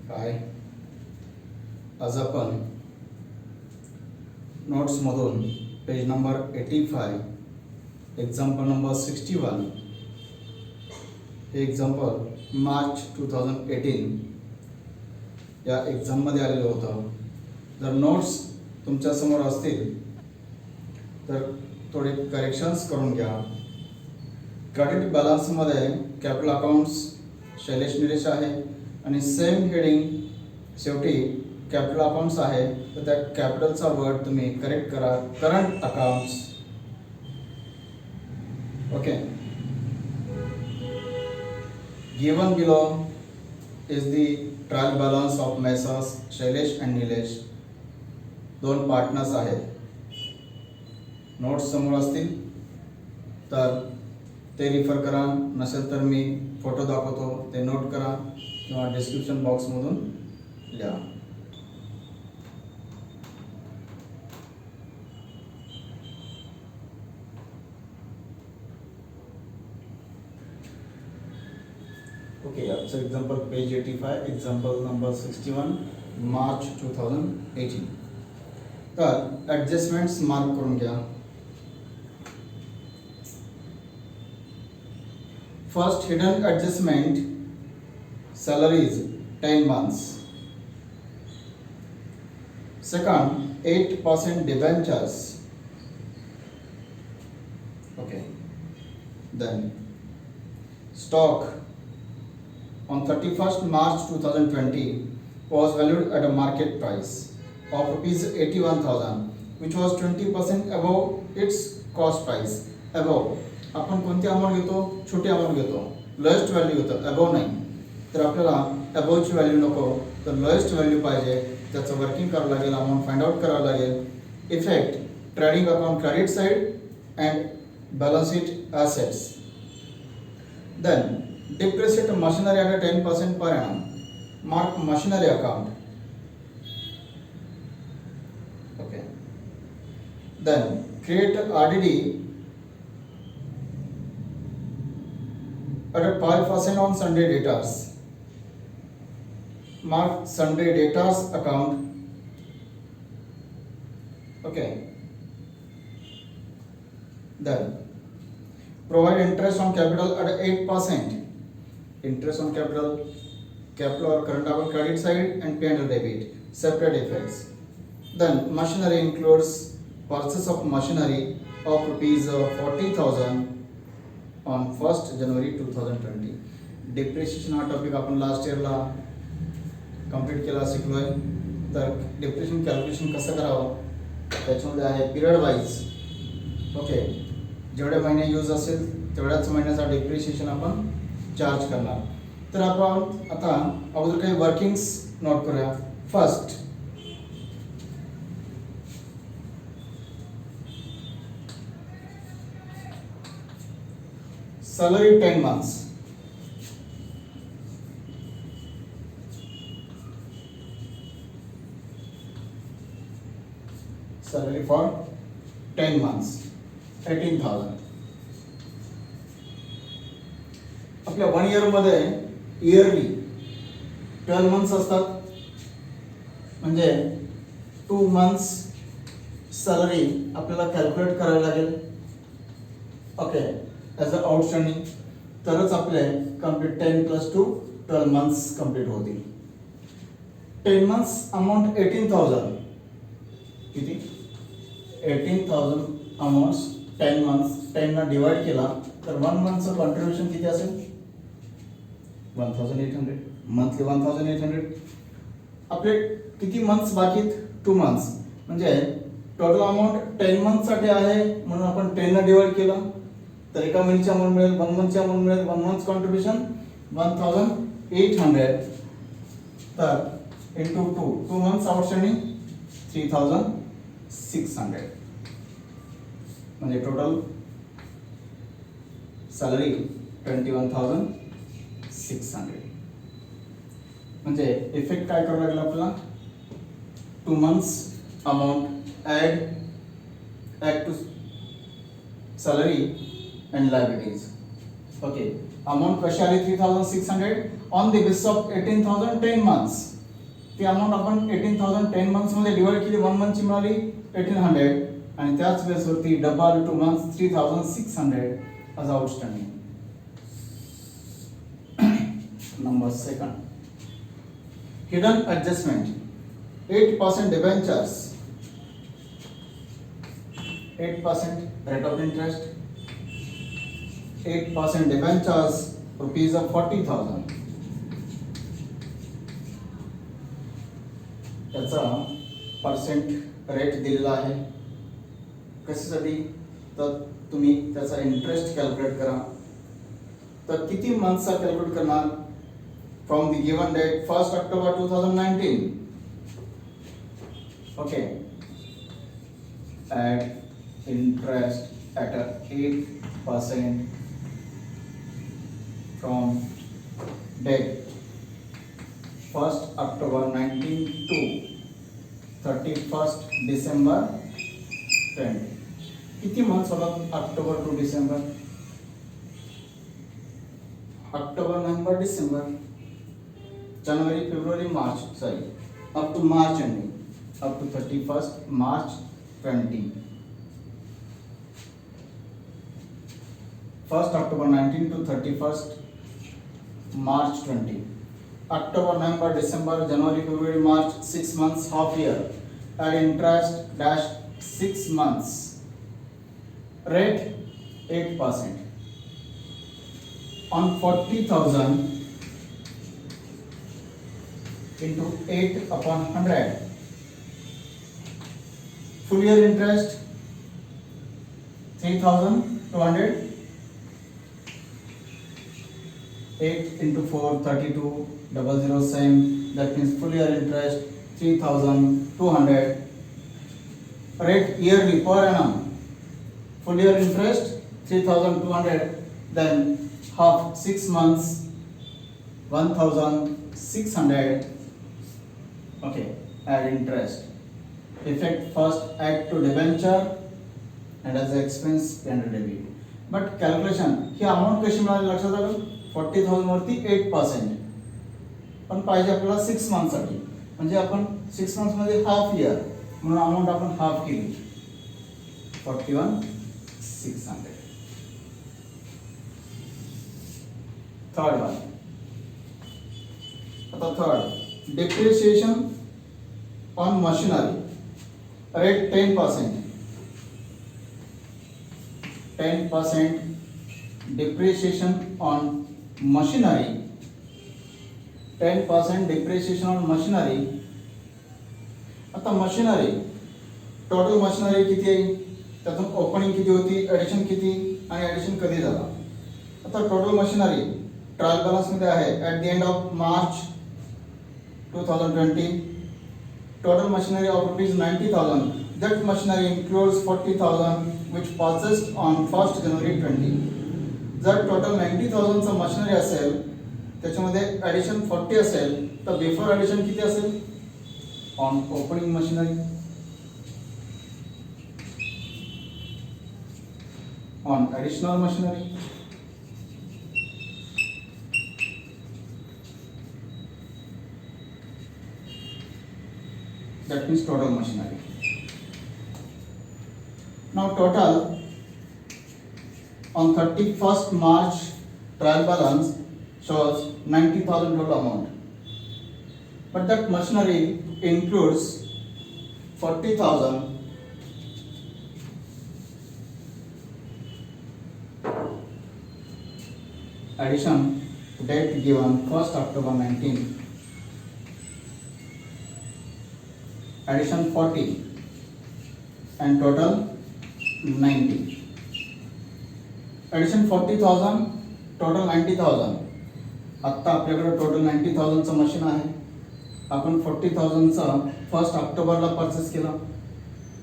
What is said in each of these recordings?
हाय. आज आपण नोट्समधून page number 85 example number 61 हे example मार्च 2018 या एक्झाममध्ये आलेलं होतं. जर नोट्स तुमच्यासमोर असतील तर थोडे करेक्शन्स करून घ्या. क्रेडिट बॅलन्समध्ये कॅपिटल अकाउंट्स शैलेश निलेश आहे आणि सेम हेडिंग शेवटी कॅपिटल अकाउंट्स आहे, तर त्या कॅपिटलचा वर्ड तुम्ही करेक्ट करा, current accounts. Okay. Given below is the trial balance of Messrs Shailesh and Nilesh. दोन पार्टनर्स आहेत. नोट्स समोर असतील तर ते रिफर करा, नसेल तर मी फोटो दाखवतो ते नोट करा किंवा डिस्क्रिप्शन बॉक्समधून लिहा. ओके. आजचं एक्झाम्पल पेज 85 एक्झाम्पल नंबर 61 मार्च 2018. तर ॲडजस्टमेंट्स मार्क करून घ्या. First hidden adjustment, salaries 10 months. Second, 8% debentures. Okay. Then stock on 31st March 2020 was valued at a market price of rupees 81,000, which was 20% above its cost price. Above आपण कोणती amount घेतो? छोटी amount घेतो. Lowest value घेतो, above नाही. तर आपल्याला अबवची value नको, तर लोएस्ट व्हॅल्यू पाहिजे. त्याचं वर्किंग करावं लागेल, अमाऊंट फाइंड आउट करावं लागेल. Effect trading account credit side and balance sheet assets. Then depreciate machinery at 10% per annum. Mark machinery account. Okay. Then create RDD at a 5% on Sunday debtors. Mark Sunday debtors account. Okay. Then provide interest on capital at 8%. Interest on capital or current account credit side and P&L debit. Separate effects. Then machinery includes purchase of machinery of rupees 40,000 on 1st January 2020. Depreciation हा topic आपण last इयरला complete केला, शिकलोय. तर depreciation calculation कसं करावं त्याच्यामध्ये आहे पिरियड वाईज. ओके. जेवढे महिने यूज असेल तेवढ्याच महिन्याचा डिप्रिशिएशन आपण चार्ज करणार. तर आपण आता अगोदर काही वर्किंग्स नोट करूया. First, salary 10 months. Salary for 10 months 18,000. आपल्या 1 year मध्ये इयरली 12 months असतात, म्हणजे 2 months सॅलरी आपल्याला कॅल्क्युलेट करावी लागेल. ओके. ॲज अ आउटस्टँडिंग, तरच आपले कंप्लीट 10 + 2 12 months कंप्लीट होतील. 10 months अमाऊंट 18,000. किती? 18,000 अमाऊंट्स 10 months 10 ना डिवाइड केला तर 1 monthचं कॉन्ट्रीब्युशन किती असेल? 1,800. मंथली 1,800. आपले किती मंथ्स बाकी? 2 months. म्हणजे टोटल अमाऊंट 10 months साठी आहे, म्हणून आपण 10 ना डिवाइड केलं तर एका महिन्याची अमाऊंट मिळेल, 1 monthची अमाऊंट मिळेल. 1 month's कॉन्ट्रीब्युशन 1,800. तर इंटू 2 months आउटस्टँडिंग 3,600. म्हणजे टोटल सॅलरी 21,600. म्हणजे इफेक्ट काय करावं लागेल आपल्याला? 2 months amount add to salary and liabilities. Okay. Amount कशी आली 3,600 on the basis of 18,000 10 months. ती अमाऊंट आपण 18,000 10 मंथ्स मध्ये डिवाइड केली, 1 मंथची मिळाली 1800 आणि त्याच बेसवरती double 2 months 3600 as outstanding. Number second, hidden adjustment, 8% debentures, 8% rate of interest, 8% debentures rupees of 40,000. त्याचा पर्सेंट रेट दिलेला आहे. कशासाठी? तर तुम्ही त्याचा इंटरेस्ट कॅल्क्युलेट करा. तर किती मंथचा कॅल्क्युलेट करणार? From the given date 1 October 2019. Okay, at interest at 8% from date 1 October 19 to 31 December 20. किती मंथ्स होतात October to December? October, November, December, जनवरी, फेब्रुवारी, March, sorry up to March ending, up to 31 March 20. 1 October 19 to 31 March 20. October, November, December, January, February, March, 6 months, half year. Add interest dash 6 months. Rate 8%. On 40,000 into 8 upon 100. Full year interest 3,200. 8 into 4 32 00 same, that means full year interest 3,200. Rate yearly per annum, full year interest 3,200, then half 6 months 1,600. Okay, add interest. Effect first add to debenture and as expense and debit. But calculation he amount कशी मिळाली लक्षात आलं? 40,000 वरती 8%, पण पाहिजे आपल्याला 6 month साठी, म्हणजे आपण 6 मंथ्स मध्ये हाफ इयर म्हणून अमाउंट आपण हाफ केली 41,600. थर्ड वन, आता third depreciation on machinery rate 10%. 10% depreciation on machinery, 10% depreciation on machinery. आता मशिनरी, टोटल मशिनरी किती आहे, त्यातून ओपनिंग किती होती, ॲडिशन किती आणि ॲडिशन कधी झाला. आता टोटल मशिनरी ट्रायल बॅलन्स मध्ये आहे at the end of March 2020. Total machinery of rupees 90,000. That machinery includes 40,000 which purchased on 1st January 20. जर टोटल 90,000 चा मशिनरी असेल त्याच्यामध्ये ॲडिशन 40 असेल तर बिफोर ॲडिशन किती असेल on opening machinery, on additional machinery. That means total machinery. Now total on 31st March trial balance shows 90,000 total amount, but that machinery includes 40,000 addition date given 1st October 19, addition 40 and total 90. Addition 40,000 total 90,000. आता आपल्याकडे total 90,000 चं machine आहे, आपण 40,000 चा 1st ऑक्टोबरला purchase केला,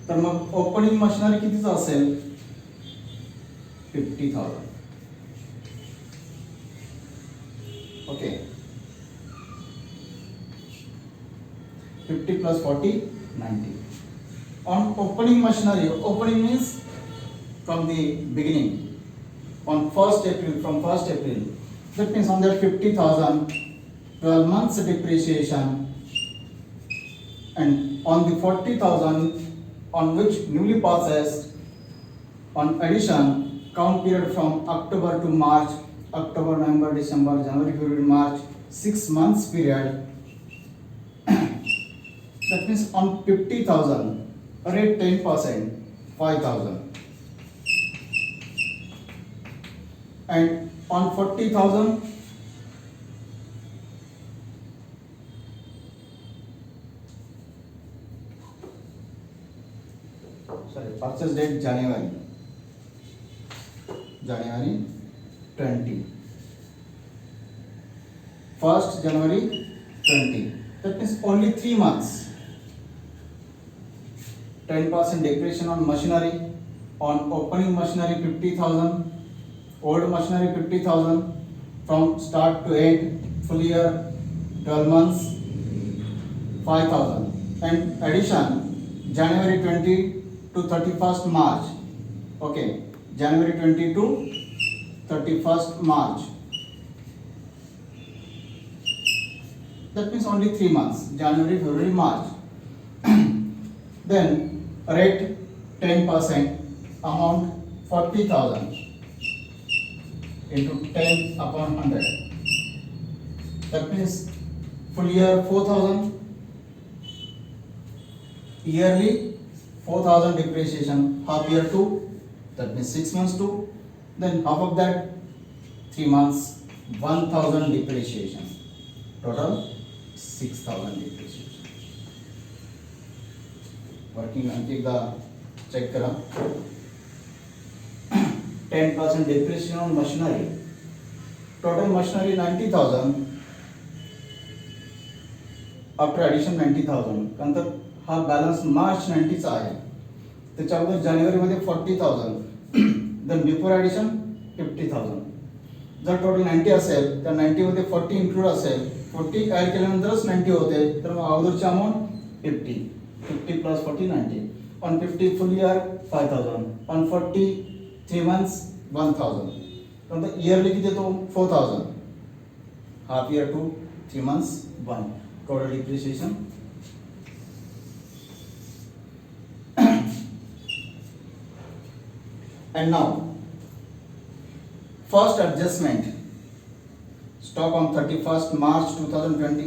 तर मग opening machinery कितीचा असेल 50,000. Okay, 50 plus 40 90. On opening machinery, opening means from the beginning, on 1st April, from 1st April, that means on that 50,000 12 months depreciation and on the 40,000 on which newly purchased, on addition, count period from October to March, October, November, December, January, February, March, 6 months period. That means on 50,000, rate 10%, 5,000. And on 40,000, purchase date January 20. 1st January 20. That means only 3 months. 10% depreciation on machinery. On opening machinery 50,000. Old machinery 50,000. From start to end, full year 12 months 5,000. And addition January 20 to 31st March. Okay, January 20 to 31st March. That means only 3 months, January, February, March. Then rate 10%, amount 40,000 into 10 upon 100. That means full year 4,000, yearly 4,000 depreciation, half year 2, that means 6 months 2, then half of that 3 months 1,000 depreciation, total 6,000 depreciation. Working until the check kara. 10% depreciation on machinery, total machinery 90,000, after addition 90,000, नंतर हा balance मार्च 90चा आहे. त्याच्यामध्ये जानेवारीमध्ये 40,000, then before addition 50,000. जर total 90 असेल तर 90 मध्ये 40 include असेल, 40 ॲड केल्यानंतरच 90 होते, तर मग अगोदरची amount 50 plus 40 90. On 50 full year 5,000, on 40 3 months 1,000. नंतर इयरली किती येतो 4,000, half year 2, 3 months 1, total depreciation. And now, first adjustment, stock on 31st March 2020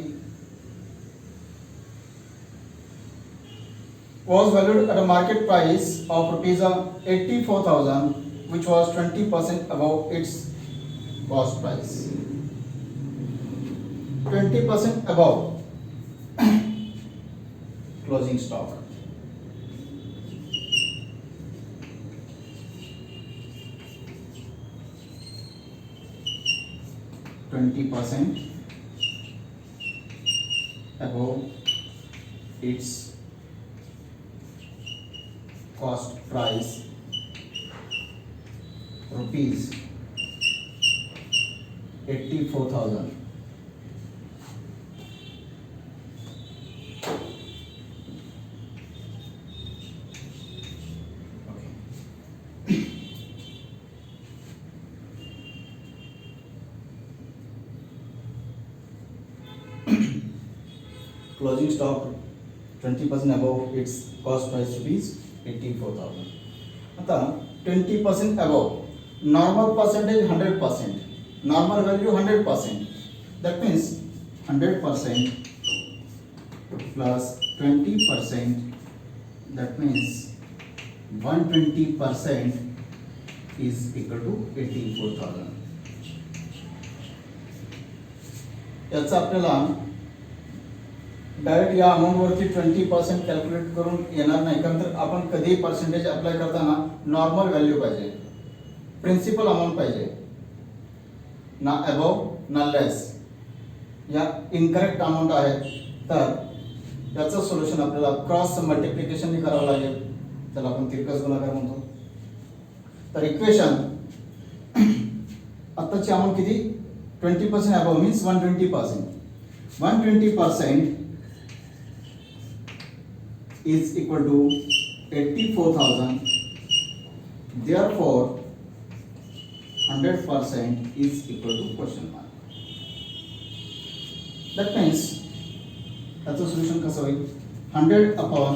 was valued at a market price of rupees 84,000, which was 20% above its cost price. 20% above closing stock. %20 above its cost price, rupees 84,000. Closing stock 20% above its cost price rupees 84,000. आता 20% above, normal percentage 100%, normal value 100%. That means 100% plus 20%, that means 120% is equal to 84,000. याचा आपल्याला direct या amount वरती 20% calculate करून येणार नाही, कारण तर आपण कधी पर्सेंटेज अप्लाय करताना नॉर्मल व्हॅल्यू पाहिजे, प्रिन्सिपल अमाऊंट पाहिजे, ना अबव ना लेस. या इनकरेक्ट अमाऊंट आहेत, तर याचं सोल्युशन आपल्याला क्रॉस मल्टिप्लिकेशनने करावं लागेल, त्याला आपण तिरकस गुणाकार म्हणतो. तर इक्वेशन आताची अमाऊंट किती 20% above means 120%. 120% is equal to 84,000. Therefore 100% is equal to question mark. That means त्याचं सोल्युशन कसं होईल, 100 upon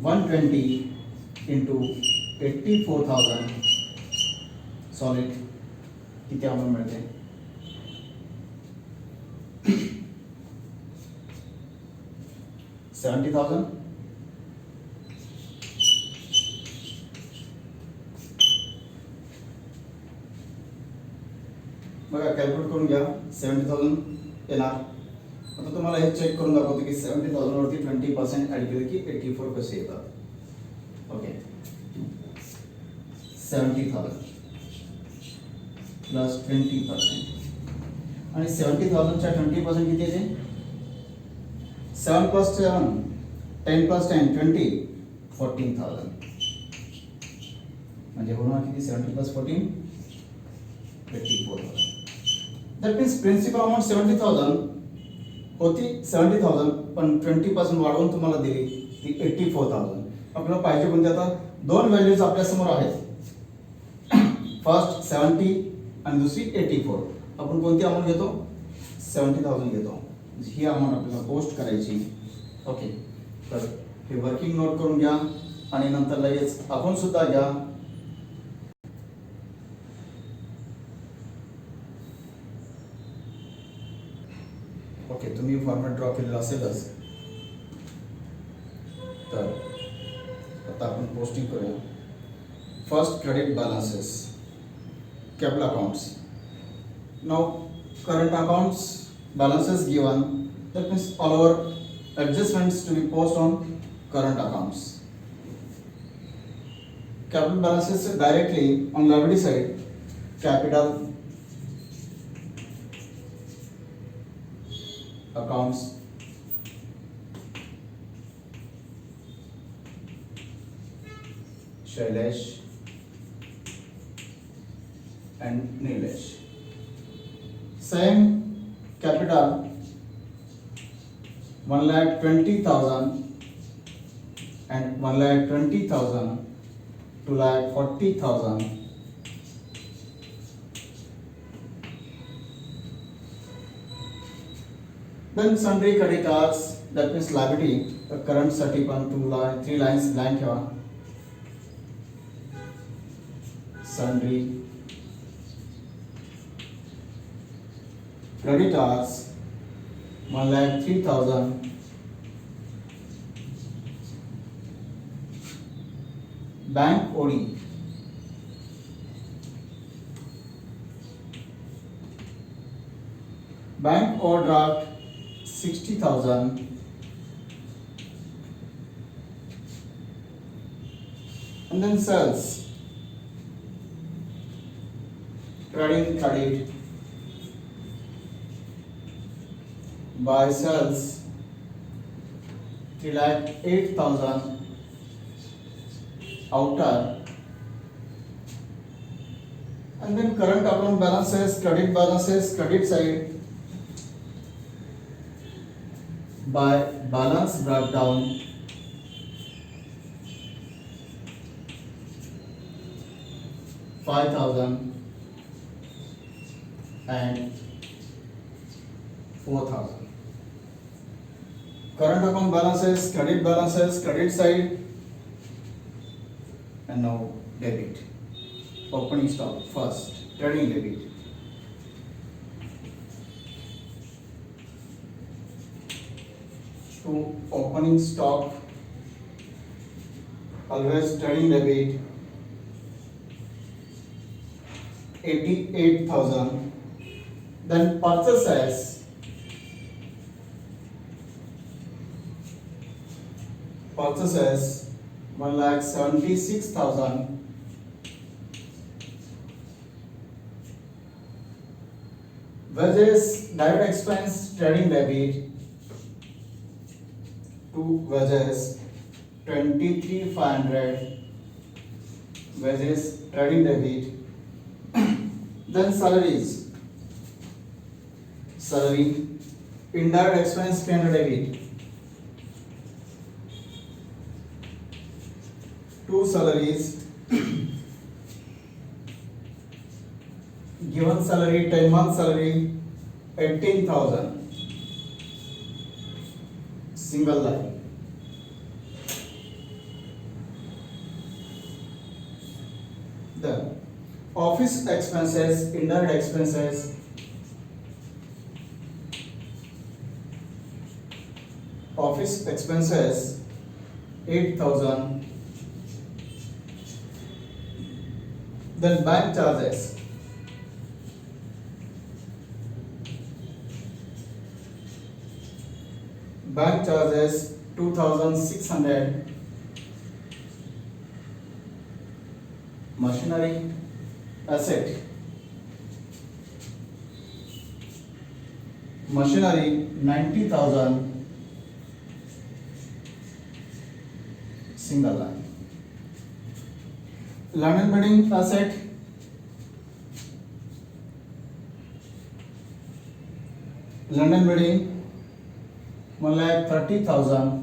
120 into 84,000 सॉलिड किती अमाउंट मिळते? 70,000. बघा कॅल्क्युलेट करून घ्या. 70,000 येणार. आता तुम्हाला हे चेक करून दाखवतो की 70,000 वरती 20% ऍड केलं की 84 कसे येतात. ओके, 70,000 प्लस 20% आणि 70,000 च्या 20% किती येते? 7 plus 7, 10 plus 10, 20, 14,000. म्हणजे होणार किती? 70 plus 14, 84,000. That means principal amount 70,000 होती. 70,000 पण 20% वाढवून तुम्हाला दिली ती 84,000. आपल्याला पाहिजे कोणते? आता दोन व्हॅल्यूज आपल्या समोर आहेत. फर्स्ट 70 आणि दुसरी 84. आपण कोणती अमाउंट घेतो? 70,000 घेतो. ही अमाउंट आपल्याला पोस्ट करायची. ओके, तर हे वर्किंग नोट करून घ्या आणि नंतर लगेच आपण सुद्धा घ्या. ओके, तुम्ही फॉर्मॅट ड्रॉ केलेला असेलच. तर आता आपण पोस्टिंग करूया. First credit balances, capital accounts. Now current accounts balances given, that means all our adjustments to be posted on current accounts. Capital balances directly on liability side, capital accounts Shailesh and Nilesh. Same capital 1,20,000 and 1,20,000, 2,40,000. Then sundry creditors, that means liability, current 30.3 lines blank here. Sundry creditors 1,03,000. Bank OD bank overdraft 60,000. And then sales, trading credit, by sales 3,08,000 outer. And then current account balances, credit side by balance breakdown, $5,000 and 4,000. Current account balances, credit side, and now debit. Opening stock first, trading debit. To opening stock, always trading debit 88,000. Then purchases 1,76,000. Wages, direct expense, trading debit. To wages 23,500. Wages, trading debit. Then salaries, salary, indirect expense, 300 debit. Two salaries, given salary 10-month salary 18,000, single line. The office expenses, indirect expenses, office expenses 8,000. Then bank charges, bank charges 2,600. Machinery asset, machinery 90,000. Single line. Land and building asset, land and building 1,30,000.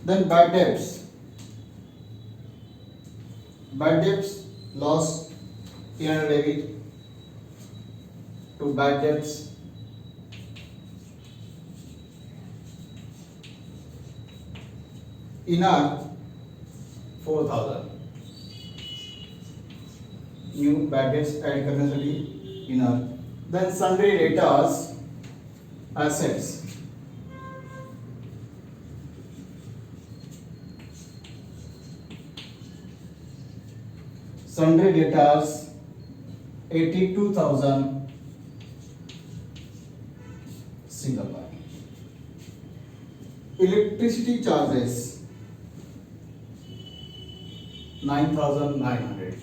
Then bad debts, loss P&L debit to bad debts. Inert 4,000. New bad debts add करण्यासाठी inert. Then sundry debtors assets, sundry debtors 82,000. Single line. Electricity charges 9,900.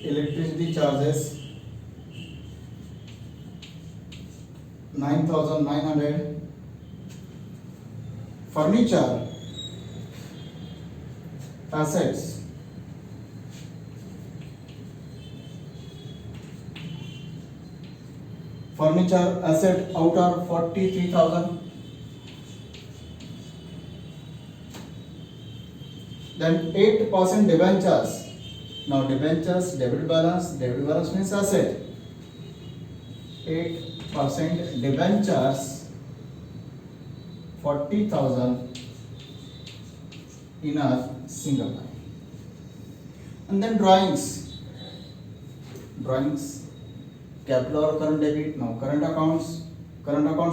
Electricity charges 9,900. Furniture assets, furniture asset outer 43,000. Then 8% debentures. Now debentures, debit balance means asset. 8% debentures 40,000 in a single line. And then drawings, capital or current debit. Now current accounts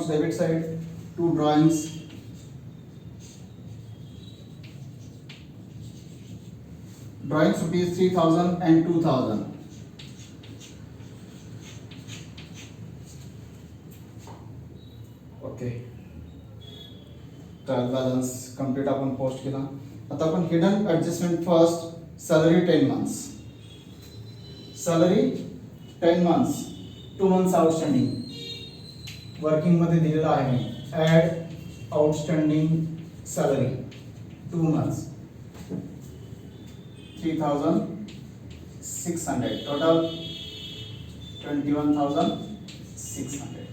debit side, two drawings. Drawings rupees 3,000 and 2,000. Okay. Trial balance complete आपण post केला. आता आपण hidden adjustment first salary 10 months. Salary 10 months, 2 months outstanding working मध्ये दिलेला आहे. Add outstanding salary 2 months 3,600, total 21,600.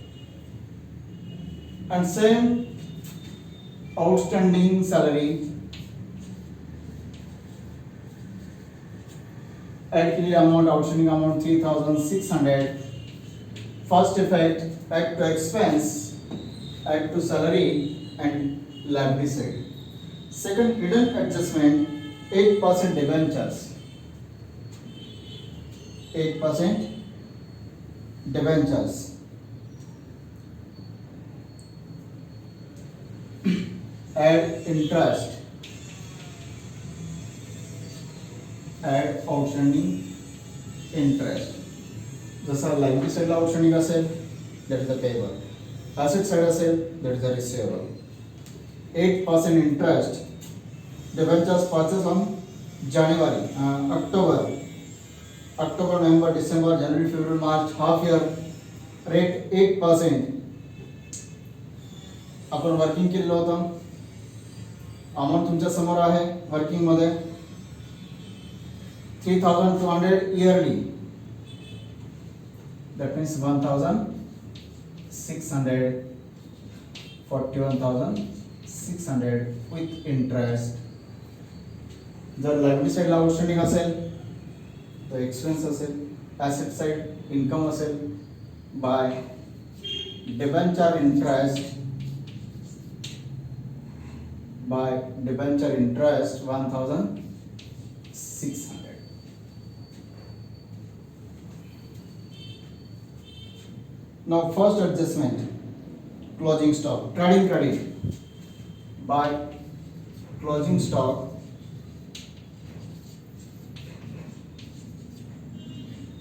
And same outstanding salary add के लिए amount outstanding amount 3,600. First effect, add to expense, add to salary and liability side. Second hidden adjustment, 8% debentures, 8% debentures. Add interest, add outstanding interest. जसा liability side ला outstanding असेल, that is the payable. Asset side असेल, that is the receivable. 8% interest. Debentures purchase on January, October, November, December, January, February, March, half year. Rate 8%. आपण working केलेलं होतं. Amount तुमच्या समोर आहे working मध्ये 3,200 yearly. That means 1,600, 41,600 with interest. जर liability साईडला आउटस्टँडिंग असेल तर एक्सपेन्स असेल, ॲसेट साईड इन्कम असेल by debenture interest 1600. Now first adjustment, closing stock, trading credit by closing stock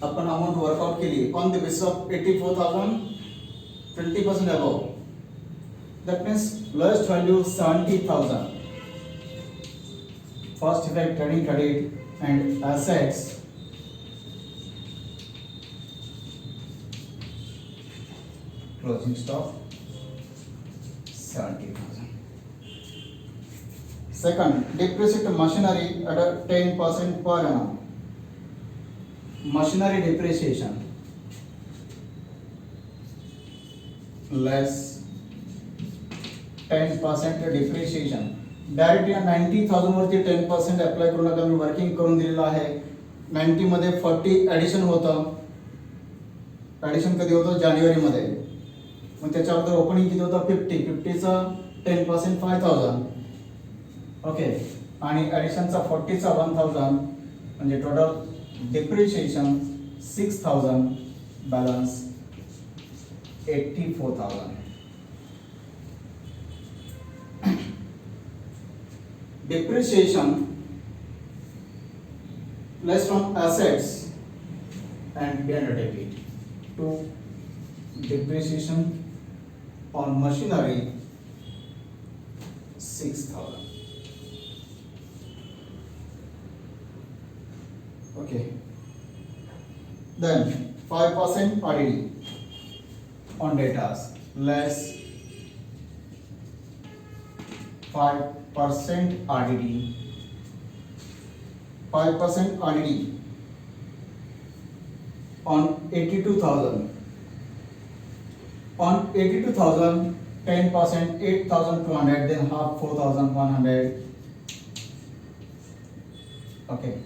upon amount workout के लिए on the basis of 84,000 20% above, that means lowest value 70,000. First effect trading credit and assets closing stock 70,000. Second, depreciate machinery at a 10% per annum. Machinery depreciation less 10% depreciation. Direct या 90,000 वरती 10% apply करून आता मी working करून दिलेलं आहे. 90 मध्ये 40 addition होतं. Addition कधी होतं? जानेवारीमध्ये. मग त्याच्या अगोदर ओपनिंग किती होतं? 50चं 10% 5,000. ओके, आणि ॲडिशनचा 40चा 1,000, म्हणजे total depreciation 6,000, balance 84,000. Depreciation less from assets and P&L debit. To depreciation on machinery 6,000. Okay. Then 5% RDD on data less 5% RDD. 5% RDD on 82,000. On 82,000, 10% 8,200, then half 4,100. Okay.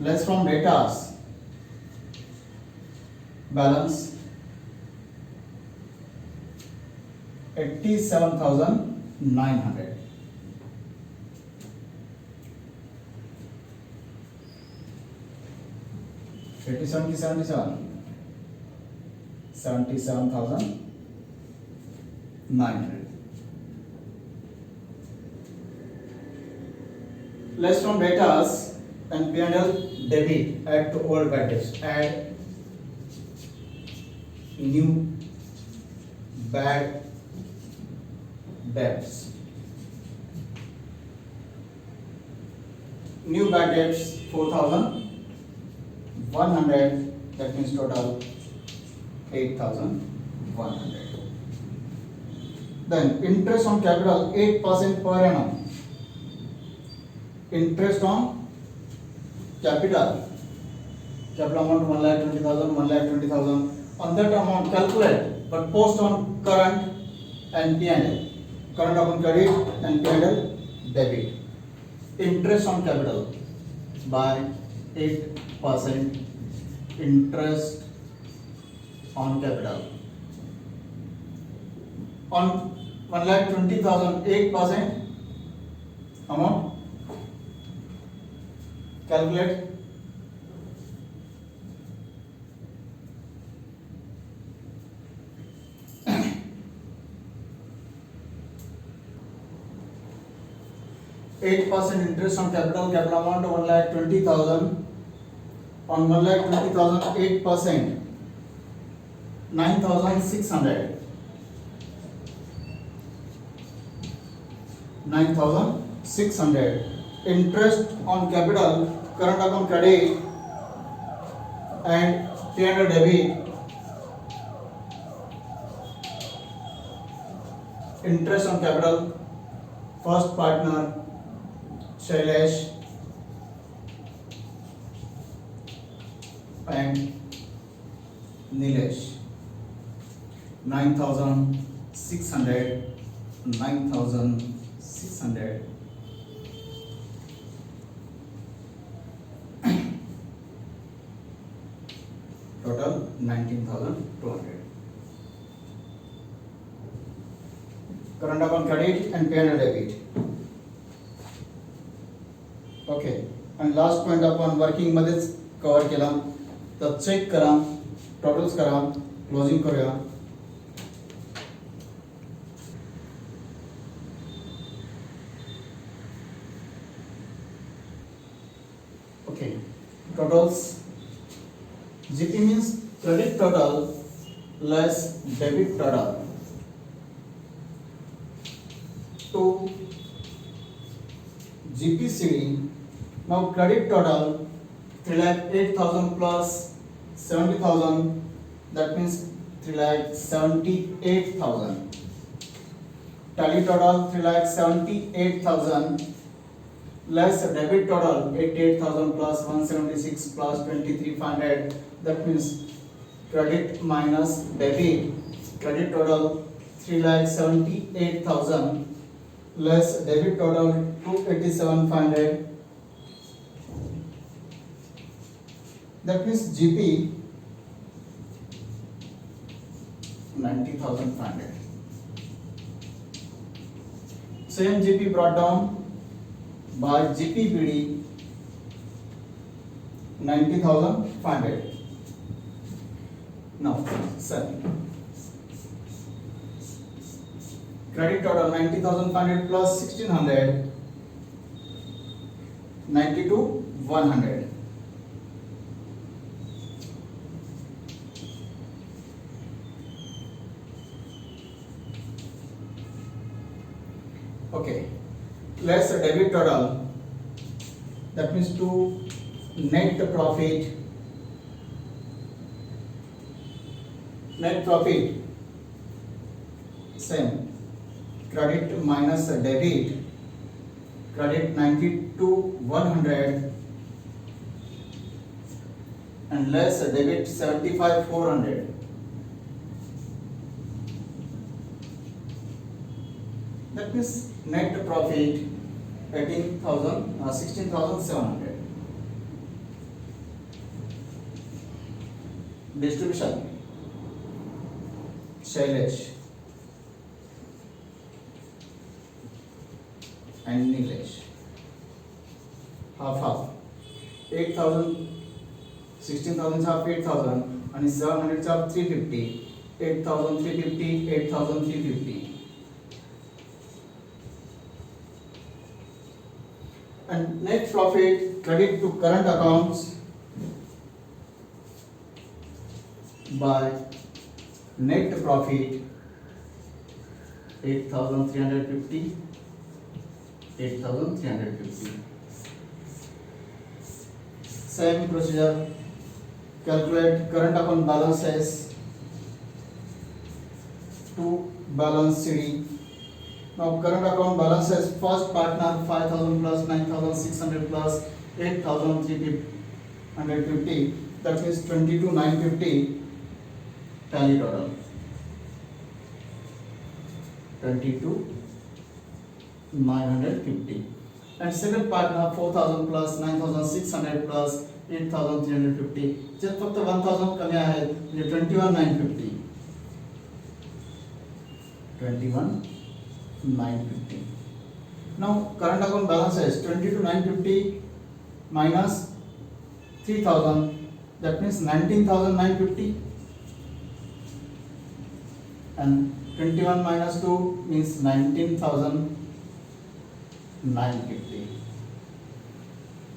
Less from datas. Balance 87,900. $77,900. Less from datas and P&L debit, add to old bad debts. Add new bad debts. New bad debts 4,100. That means total 8,100. Then interest on capital 8% per annum. Interest on capital. Capital amount 1,20,000, 1,20,000. On that amount calculate, but post on current and P&L. Current account credit and P&L debit. Interest on capital by 8%. Interest on capital on 1,20,000, 8% amount. Calculate. Interest on capital. Capital amount 1,20,000. On 1,20,000, 8%, 9,600. 9,600. Interest on capital, current account credit and P&L debit. Interest on capital, first partner Shailesh and Nilesh. 9,600, 9,600. total 19,200. Current account credit and pay under debit. Okay, आणि last point आपण working मध्येच cover केला. तर check करा, totals करा, closing करूया. Okay, totals. GP means credit total less debit total. To GPCD, now credit total 3,08,000 plus 70,000, that means 3,78,000. Tally total 3,78,000 less debit total 88,000 plus 176 plus 23,500, that means credit minus debit. Credit total 3,78,000 less debit total 287,500, that means GP 90,500. Same GP brought down by GPBD 90,500. Now, sir, credit total 90,500 plus 1,600, 92,100. Okay, less debit total, that means to net profit. Net profit same, credit minus debit. Credit 92,100 and less debit 75,400. That means net profit 16,700. Distribution, Shailesh and Nilesh. Half. 8,000, 16,000 half 8,000 and 700 half 350. 8,350, 8,350. And net profit credit to current accounts by net profit 8,350, 8,350. Same procedure, calculate current account balances to balance CD. Now current account balances, first partner 5,000 plus 9,600 plus 8,350, that means 22,950. Tally total 22,950. And second partner 4,000 plus 9,600 plus 8,350. just फक्त 1,000 कमी आहेत म्हणजे 21,950. 21,950. Now current account balances 22,950 minus 3,000, that means 19,950, and 21 minus 2 means 19,950.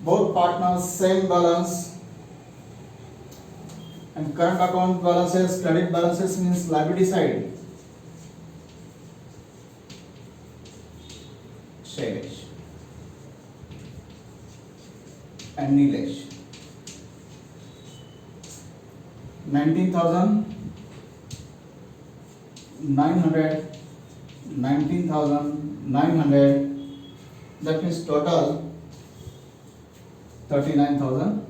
Both partners same balance, and current account balances, credit balances means liability side. Shailesh and Nilesh. 19,900, 19,900, that means total 39,000.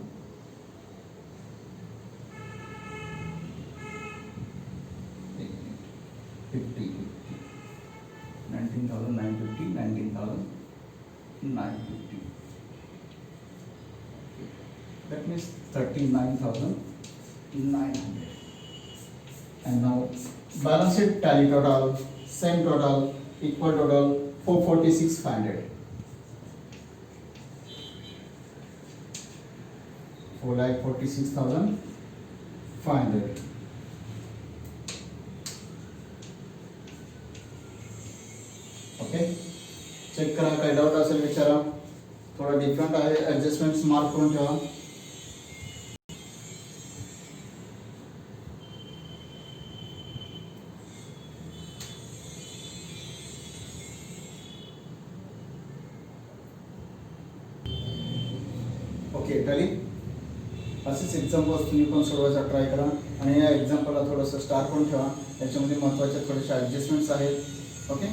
19,950, 19,950. That means 39,000 900. And now balance sheet tally total, same total, equal total 446,500. 4,46,500. Okay, check करा, काही doubt असेल विचारा. थोडा different आहे, ॲडजस्टमेंट्स mark करून ठेवा. Okay, tally असेच examples तुम्ही पण सोडवायचा ट्राय करा आणि या एक्झाम्पलला थोडंसं स्टार करून ठेवा. याच्यामध्ये महत्त्वाचे थोडेसे ॲडजस्टमेंट्स आहेत. ओके.